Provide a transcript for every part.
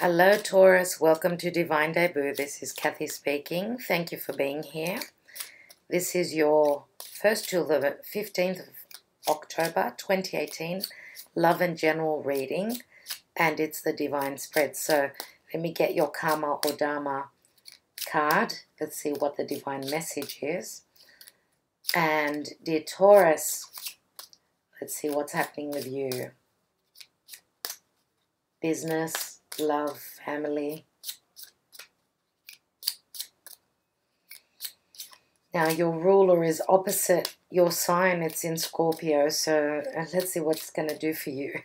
Hello Taurus, welcome to Divine Debut. This is Kathy speaking. Thank you for being here. This is your 1st till the 15th of October 2018 Love and General reading, and it's the Divine Spread. So let me get your Karma or Dharma card. Let's see what the Divine Message is. And dear Taurus, let's see what's happening with you. Business, love, family. Now your ruler is opposite your sign. It's in Scorpio. So let's see what it's going to do for you.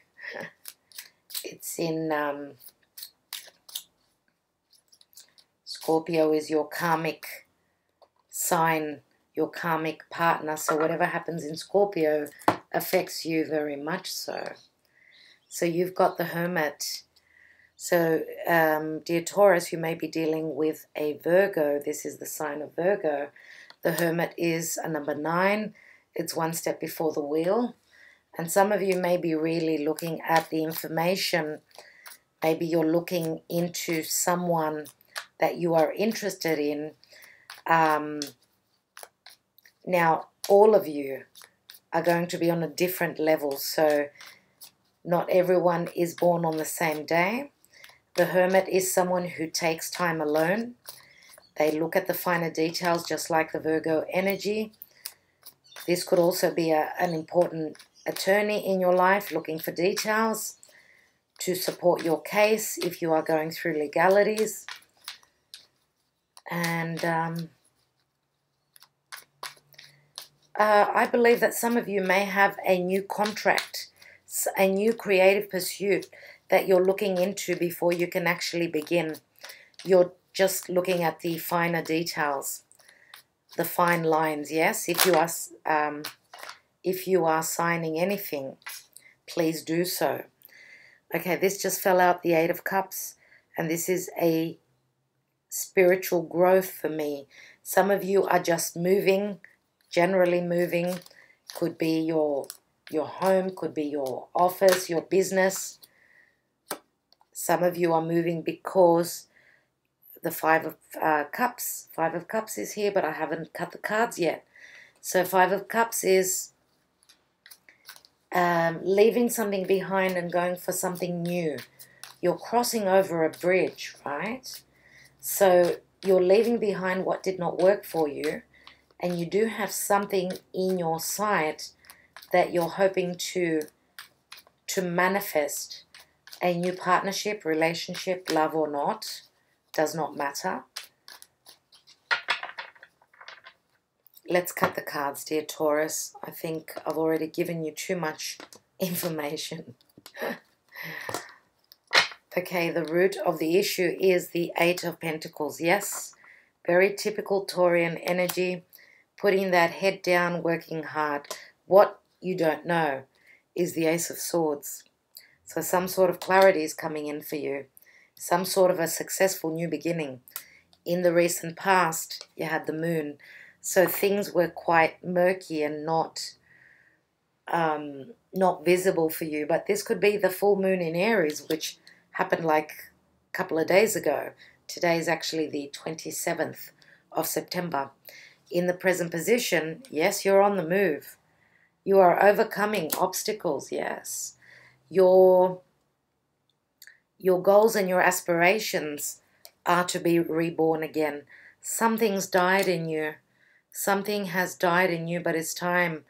It's in Scorpio is your karmic sign, your karmic partner. So whatever happens in Scorpio affects you very much so. So you've got the Hermit. So, dear Taurus, you may be dealing with a Virgo. This is the sign of Virgo. The Hermit is a number 9. It's one step before the wheel. And some of you may be really looking at the information. Maybe you're looking into someone that you are interested in. Now, all of you are going to be on a different level. So, not everyone is born on the same day. The Hermit is someone who takes time alone. They look at the finer details just like the Virgo energy. This could also be an important attorney in your life looking for details to support your case if you are going through legalities. And I believe that some of you may have a new contract, a new creative pursuit that you're looking into before you can actually begin. You're just looking at the finer details, the fine lines. Yes, if you are signing anything, please do so. Okay, this just fell out, the 8 of Cups, and this is a spiritual growth for me. Some of you are just moving, generally moving. Could be your home, could be your office, your business. Some of you are moving because the 5 of Cups. 5 of Cups is here, but I haven't cut the cards yet. So 5 of Cups is leaving something behind and going for something new. You're crossing over a bridge, right? So you're leaving behind what did not work for you, and you do have something in your sight that you're hoping to manifest. A new partnership, relationship, love or not, does not matter. Let's cut the cards, dear Taurus. I think I've already given you too much information. Okay, the root of the issue is the 8 of Pentacles. Yes, very typical Taurian energy, putting that head down, working hard. What you don't know is the Ace of Swords. So some sort of clarity is coming in for you. Some sort of a successful new beginning. In the recent past, you had the Moon. So things were quite murky and not visible for you. But this could be the full moon in Aries, which happened like a couple of days ago. Today is actually the 27th of September. In the present position, yes, you're on the move. You are overcoming obstacles, yes. Your goals and your aspirations are to be reborn again. Something's died in you. Something has died in you, but it's time.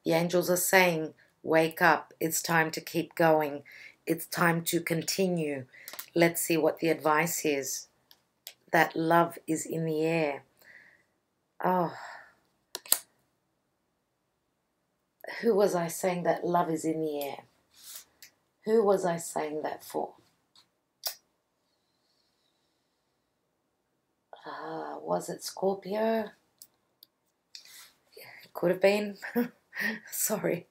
The angels are saying, wake up. It's time to keep going. It's time to continue. Let's see what the advice is. That love is in the air. Oh. Who was I saying that love is in the air? Who was I saying that for? Was it Scorpio? Could have been. Sorry.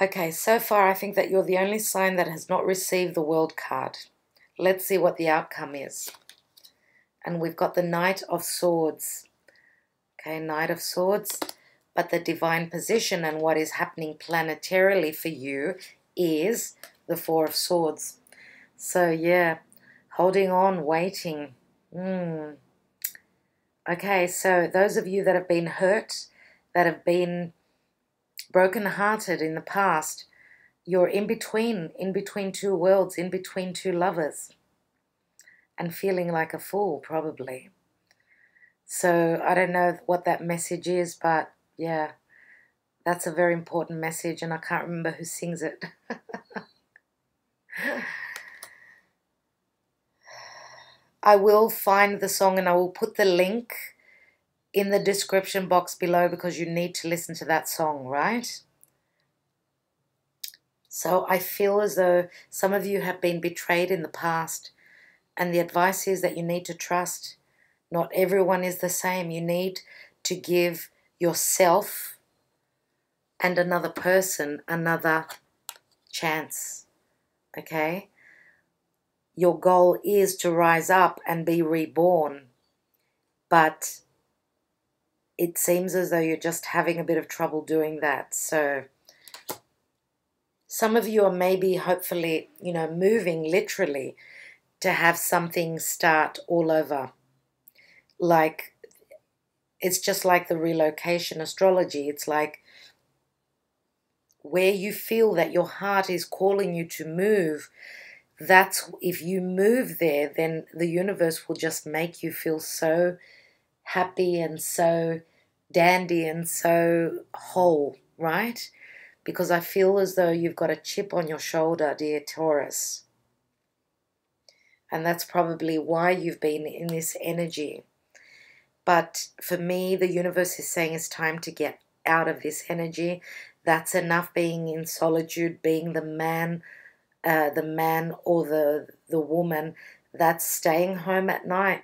Okay, so far I think that you're the only sign that has not received the World card. Let's see what the outcome is. And we've got the Knight of Swords. Okay, Knight of Swords. But the divine position and what is happening planetarily for you is the Four of Swords. So, yeah, holding on, waiting. Okay, so those of you that have been hurt, that have been broken-hearted in the past, you're in between two worlds, in between two lovers, and feeling like a fool, probably. So I don't know what that message is, but yeah, that's a very important message, and I can't remember who sings it. I will find the song and I will put the link in the description box below because you need to listen to that song, right? So I feel as though some of you have been betrayed in the past, and the advice is that you need to trust. Not everyone is the same. You need to give yourself and another person another chance, okay? Your goal is to rise up and be reborn, but it seems as though you're just having a bit of trouble doing that. So some of you are maybe, hopefully, you know, moving literally to have something start all over. Like, it's just like the relocation astrology. It's like where you feel that your heart is calling you to move, that's, if you move there, then the universe will just make you feel so happy and so dandy and so whole, right? Because I feel as though you've got a chip on your shoulder, dear Taurus. And that's probably why you've been in this energy. But for me, the universe is saying it's time to get out of this energy. That's enough being in solitude, being the man or the woman that's staying home at night.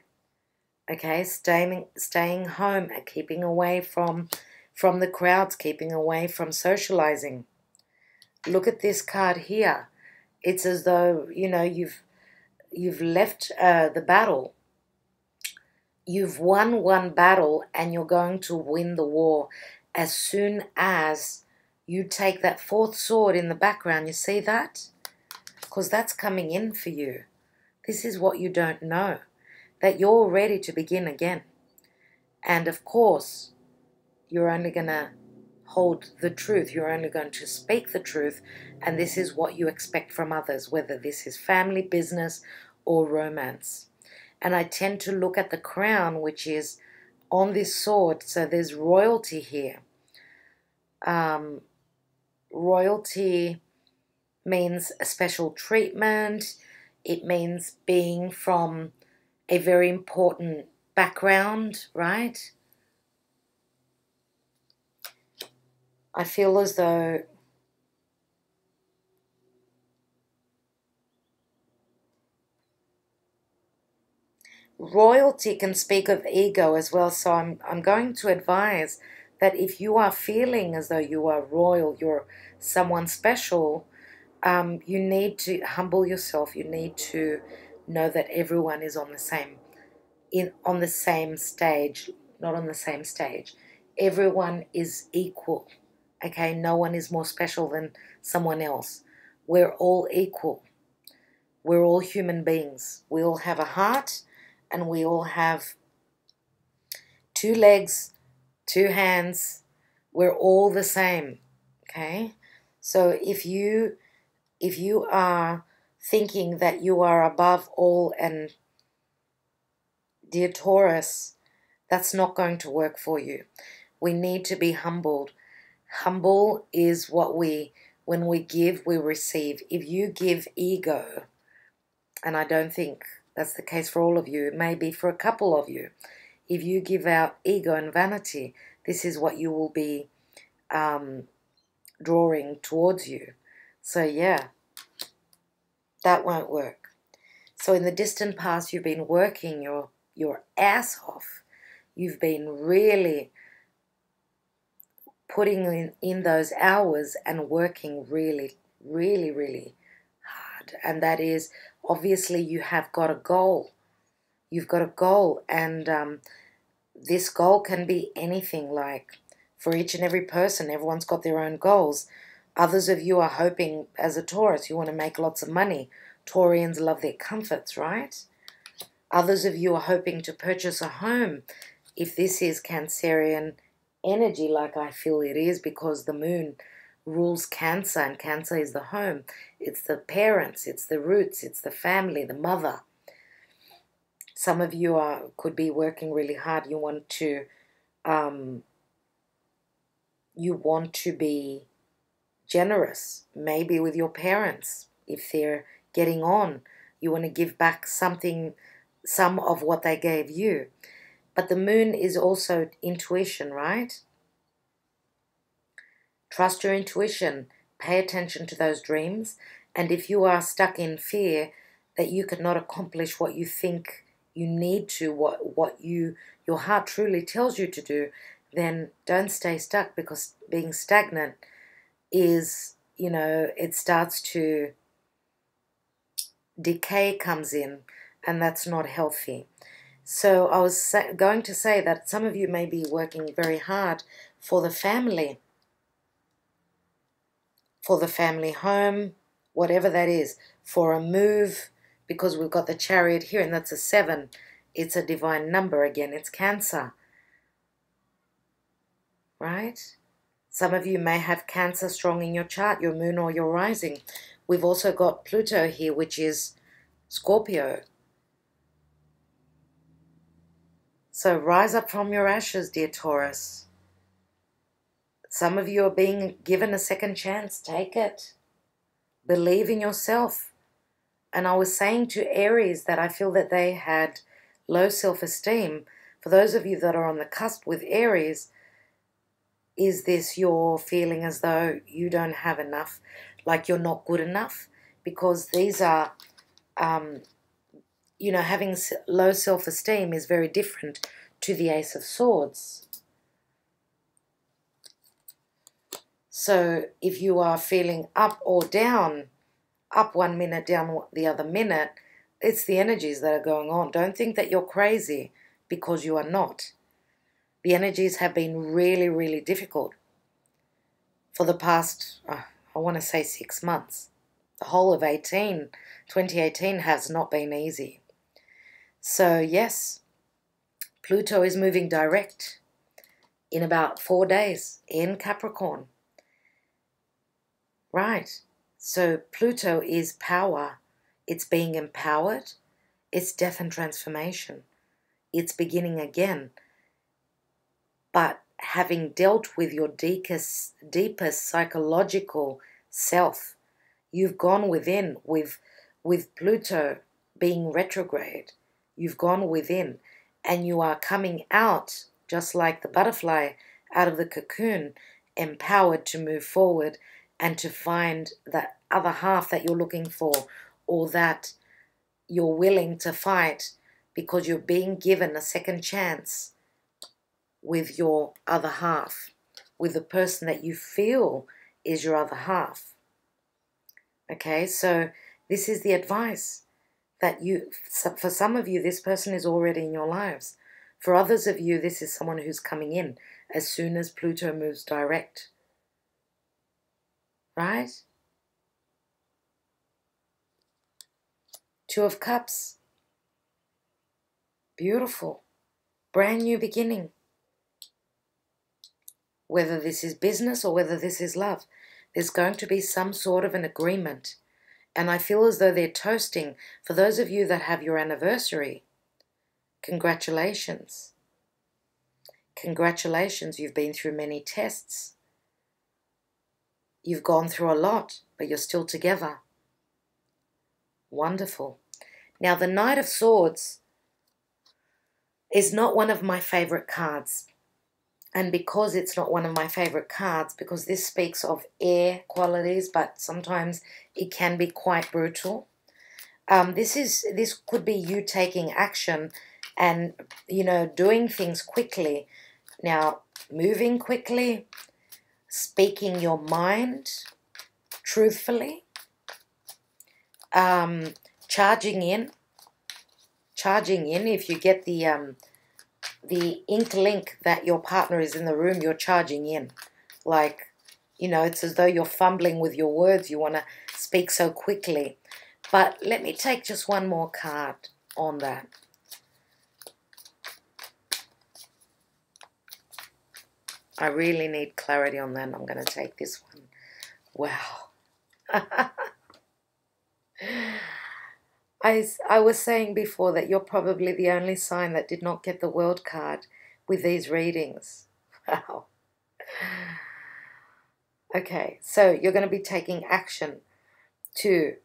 Okay, staying home, keeping away from the crowds, keeping away from socializing. Look at this card here. It's as though, you know, you've left the battle. You've won one battle and you're going to win the war as soon as you take that fourth sword in the background. You see that? Because that's coming in for you. This is what you don't know, that you're ready to begin again. And of course, you're only going to hold the truth. You're only going to speak the truth. And this is what you expect from others, whether this is family, business, or romance. And I tend to look at the crown, which is on this sword. So there's royalty here. Royalty means a special treatment. It means being from a very important background, right? I feel as though royalty can speak of ego as well. So I'm going to advise that if you are feeling as though you are royal, you're someone special, you need to humble yourself. You need to know that everyone is on the same stage, not on the same stage. Everyone is equal. Okay, no one is more special than someone else. We're all equal. We're all human beings. We all have a heart and we all have two legs, two hands. We're all the same. Okay? So if you are thinking that you are above all, and dear Taurus, that's not going to work for you. We need to be humbled. Humble is what when we give, we receive. If you give ego, and I don't think that's the case for all of you, it may be for a couple of you. If you give out ego and vanity, this is what you will be drawing towards you. So yeah, that won't work. So in the distant past, you've been working your ass off. You've been really putting in those hours and working really, really, really hard. And that is, obviously, you have got a goal. You've got a goal, and this goal can be anything. Like, for each and every person, everyone's got their own goals. Others of you are hoping, as a Taurus, you want to make lots of money. Taurians love their comforts, right? Others of you are hoping to purchase a home. If this is Cancerian energy, like I feel it is, because the moon rules Cancer, and Cancer is the home. It's the parents, it's the roots, it's the family, the mother. Some of you could be working really hard. You want to be generous, maybe with your parents. If they're getting on, you want to give back something, some of what they gave you. But the moon is also intuition, right? Trust your intuition. Pay attention to those dreams. And if you are stuck in fear that you cannot accomplish what you think you need to, what your heart truly tells you to do, then don't stay stuck, because being stagnant is, it starts to decay comes in, and that's not healthy. So I was going to say that some of you may be working very hard for the family home, whatever that is, for a move, because we've got the Chariot here, and that's a 7. It's a divine number again. It's Cancer, right? Some of you may have Cancer strong in your chart, your moon or your rising. We've also got Pluto here, which is Scorpio. So rise up from your ashes, dear Taurus. Some of you are being given a second chance. Take it. Believe in yourself. And I was saying to Aries that I feel that they had low self-esteem. For those of you that are on the cusp with Aries, is this you're feeling as though you don't have enough, like you're not good enough? Because these are, having low self-esteem is very different to the Ace of Swords. So if you are feeling up or down, up 1 minute, down the other minute, it's the energies that are going on. Don't think that you're crazy, because you are not. The energies have been really, really difficult for the past, I want to say 6 months. The whole of 2018 has not been easy. So yes, Pluto is moving direct in about 4 days in Capricorn. Right. So Pluto is power. It's being empowered. It's death and transformation. It's beginning again. But having dealt with your deepest psychological self, you've gone within with Pluto being retrograde. You've gone within, and you are coming out, just like the butterfly out of the cocoon, empowered to move forward and to find that other half that you're looking for, or that you're willing to fight, because you're being given a second chance with your other half, with the person that you feel is your other half. Okay, so this is the advice that for some of you, this person is already in your lives. For others of you, this is someone who's coming in as soon as Pluto moves direct. Right? 2 of Cups. Beautiful. Brand new beginning. Whether this is business or whether this is love, there's going to be some sort of an agreement. And I feel as though they're toasting. For those of you that have your anniversary, congratulations. Congratulations, you've been through many tests. You've gone through a lot, but you're still together. Wonderful. Now, the Knight of Swords is not one of my favorite cards. And because it's not one of my favorite cards, because this speaks of air qualities, but sometimes it can be quite brutal. This could be you taking action and, doing things quickly. Now, moving quickly, speaking your mind truthfully, charging in if you get the ink link that your partner is in the room, you're charging in. Like, You know, it's as though you're fumbling with your words. You want to speak so quickly. But let me take just one more card on that. I really need clarity on that. I'm going to take this one. Wow. I was saying before that you're probably the only sign that did not get the World card with these readings. Wow. Okay, so you're going to be taking action to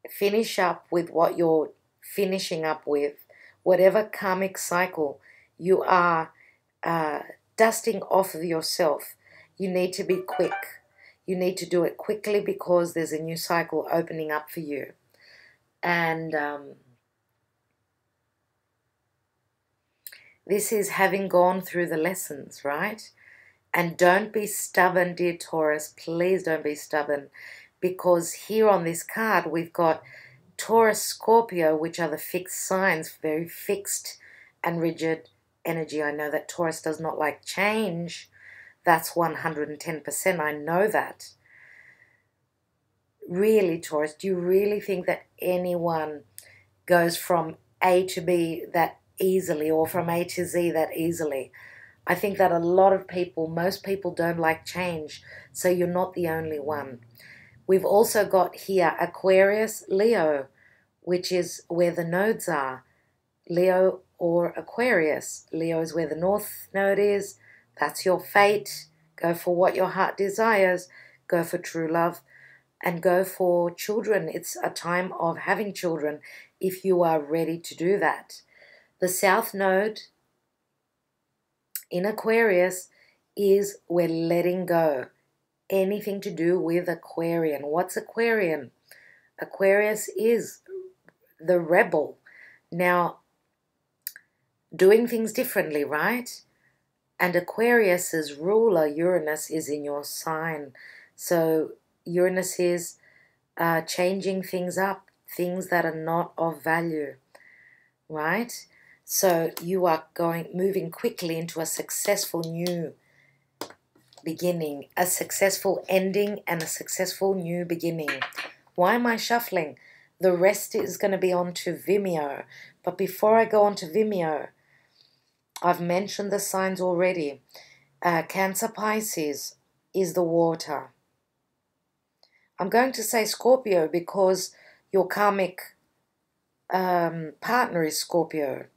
finish up with what you're finishing up with, whatever karmic cycle you are dusting off of yourself. You need to be quick. You need to do it quickly because there's a new cycle opening up for you. And this is having gone through the lessons, right? And don't be stubborn, dear Taurus. Please don't be stubborn. Because here on this card, we've got Taurus, Scorpio, which are the fixed signs, very fixed and rigid energy. I know that Taurus does not like change. That's 110%. I know that. Really, Taurus, do you really think that anyone goes from A to B that easily, or from A to Z that easily? I think that a lot of people, most people don't like change, so you're not the only one. We've also got here Aquarius, Leo, which is where the nodes are. Leo or Aquarius. Leo is where the north node is. That's your fate. Go for what your heart desires. Go for true love. And go for children. It's a time of having children if you are ready to do that. The south node in Aquarius is we're letting go. Anything to do with Aquarian. What's Aquarian? Aquarius is the rebel. Now, doing things differently, right? And Aquarius's ruler, Uranus, is in your sign. So Uranus is changing things up, things that are not of value, right? So you are moving quickly into a successful new beginning, a successful ending and a successful new beginning. Why am I shuffling? The rest is going to be on to Vimeo. But before I go on to Vimeo, I've mentioned the signs already. Cancer, Pisces is the water. I'm going to say Scorpio because your karmic partner is Scorpio.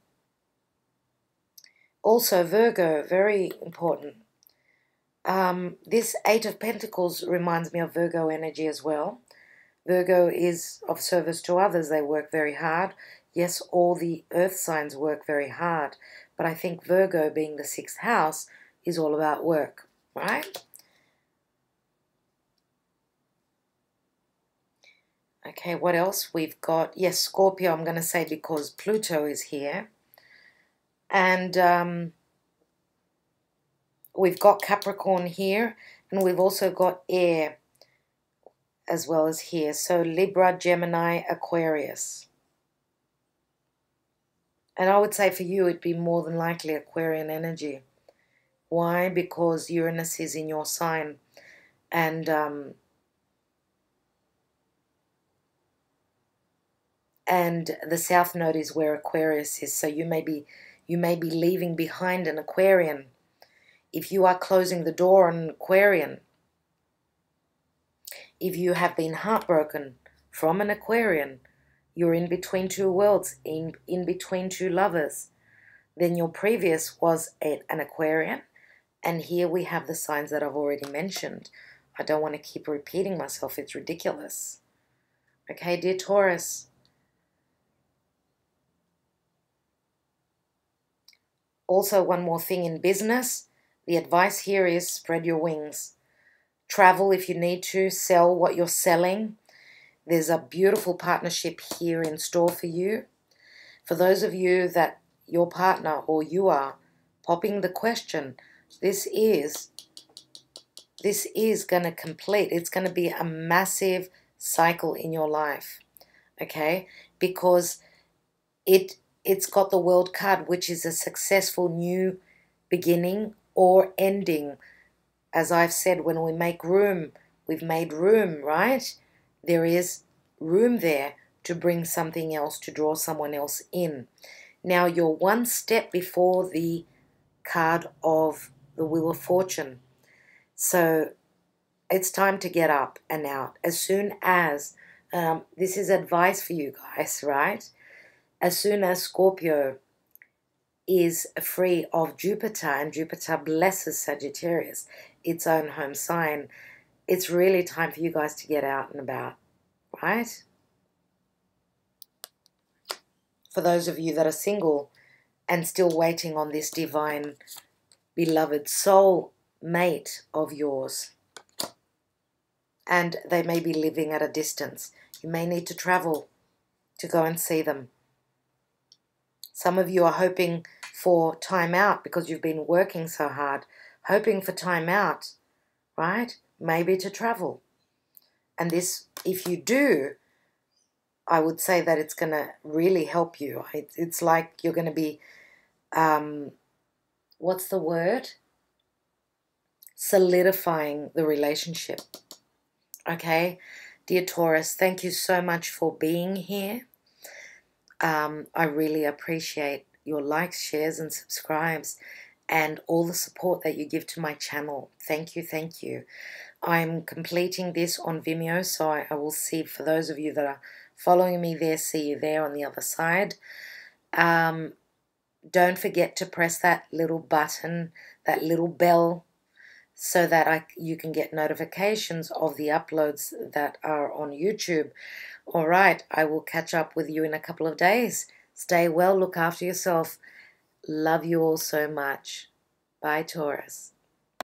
Also Virgo, very important. This Eight of Pentacles reminds me of Virgo energy as well. Virgo is of service to others. They work very hard. Yes, all the earth signs work very hard. But I think Virgo, being the 6th house, is all about work, right? Okay, what else? We've got, yes, Scorpio, I'm going to say because Pluto is here. And we've got Capricorn here, and we've also got air as well as here. So Libra, Gemini, Aquarius. And I would say for you it'd be more than likely Aquarian energy. Why? Because Uranus is in your sign. And the south node is where Aquarius is. So you may be leaving behind an Aquarian. If you are closing the door on an Aquarian, if you have been heartbroken from an Aquarian, you're in between two worlds, in between two lovers, then your previous was an Aquarian, and here we have the signs that I've already mentioned. I don't want to keep repeating myself. It's ridiculous. Okay, dear Taurus. Also, one more thing in business. The advice here is spread your wings. Travel if you need to. Sell what you're selling. There's a beautiful partnership here in store for you. For those of you that your partner or you are popping the question, this is going to complete. It's going to be a massive cycle in your life, okay? Because it's got the World card, which is a successful new beginning or ending as I've said, when we make room, we've made room, right? There is room there to bring something else, to draw someone else in. Now you're one step before the card of the Wheel of Fortune. So it's time to get up and out. As soon as, this is advice for you guys, right? As soon as Scorpio is free of Jupiter, and Jupiter blesses Sagittarius, its own home sign, it's really time for you guys to get out and about, right? For those of you that are single and still waiting on this divine, beloved soul mate of yours, and they may be living at a distance, you may need to travel to go and see them. Some of you are hoping for time out because you've been working so hard, hoping for time out, right? Maybe to travel. And this, if you do, I would say that it's going to really help you. It's like you're going to be, what's the word? Solidifying the relationship. Okay? Dear Taurus, thank you so much for being here. I really appreciate your likes, shares, and subscribes, and all the support that you give to my channel. Thank you, thank you. I'm completing this on Vimeo, so I will see, for those of you that are following me there, see you there on the other side. Don't forget to press that little button, that little bell, so that you can get notifications of the uploads that are on YouTube. All right, I will catch up with you in a couple of days. Stay well, look after yourself. Love you all so much. Bye, Taurus.